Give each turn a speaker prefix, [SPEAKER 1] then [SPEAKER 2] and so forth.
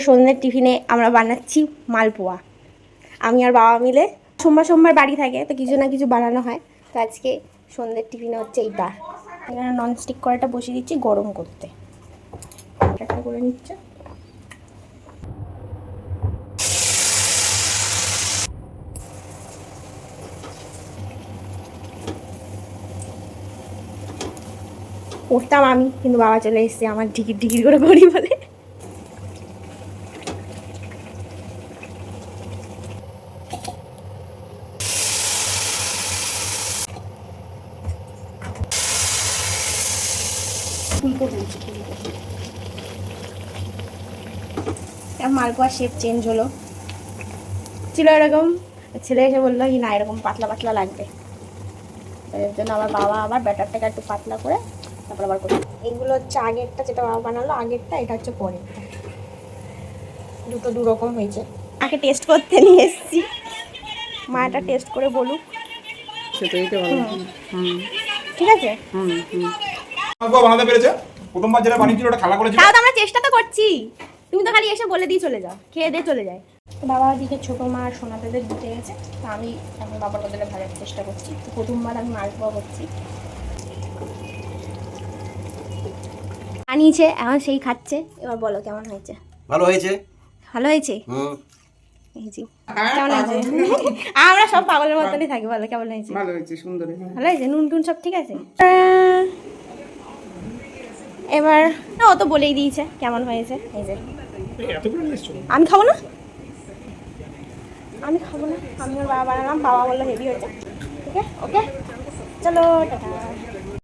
[SPEAKER 1] সন্ধ্যের টিফিনে আমরা বানাচ্ছি মালপোয়া। আমি আর বাবা মিলে সোমবার সোমবার বাড়ি থাকে, তো কিছু না কিছু বানানো হয়। তো আজকে সন্ধ্যের টিফিনে হচ্ছে এইটা। এখানে ননস্টিক কড়াইটা বসিয়ে দিচ্ছি গরম করতে। একটা করে নিচ্ছে। করতাম আমি, কিন্তু বাবা চলে এসছে আমার ঢিকির ঢিকির করে করি বলে। মালপোয়ার শেপ চেঞ্জ হলো, ছিল এরকম, ছেলে এসে বললো কি না এরকম পাতলা পাতলা লাগবে, এর জন্য আমার বাবা আবার ব্যাটারটাকে একটু পাতলা করে তারপর আবার করি। এইগুলো হচ্ছে আগেরটা যেটা বাবা বানালো আগেরটা, এটা হচ্ছে পরেরটা। দুটো দু রকম হয়েছে। আগে টেস্ট করতে নিয়ে এসেছি, মা এটা টেস্ট করে বলুক।
[SPEAKER 2] সেটাই তো ভালো।
[SPEAKER 1] ঠিক আছে।
[SPEAKER 3] বানাতে পেরেছে, প্রথমবার যেটা বানিয়েছিল ওটা খালা করেছিল।
[SPEAKER 1] তাও তো আমরা চেষ্টা তো করছি, তুমি তো খালি এসে বলে দিয়ে চলে যাও, খেয়ে দিয়ে চলে যায়। বাবা দিকে ছোটো মা আর সোনাদের দিতে গেছে, তো আমি এখন বাবার বদলে ভাজার চেষ্টা করছি। তো প্রথমবার আমি মালপোয়া করছি, আনিয়েছে এখন সেই খাচ্ছে। এবার বলো কেমন হয়েছে?
[SPEAKER 4] ভালো হয়েছে।
[SPEAKER 1] ভালো হয়েছে? কেমন হয়েছে? আমরা সব পাগলের মতনই থাকি, বলো কেমন হয়েছে?
[SPEAKER 2] ভালো হয়েছে, সুন্দর।
[SPEAKER 1] ভালো হয়েছে, নুন টুন সব ঠিক আছে? এবার না, ও তো বলেই দিয়েছে কেমন হয়েছে। এই যে আমি খাবো না, আমি খাবো না, আমি ওর বাবা বানালাম, বাবা বললো হেভি হয়েছে। ঠিক আছে, ওকে চলো টাটা।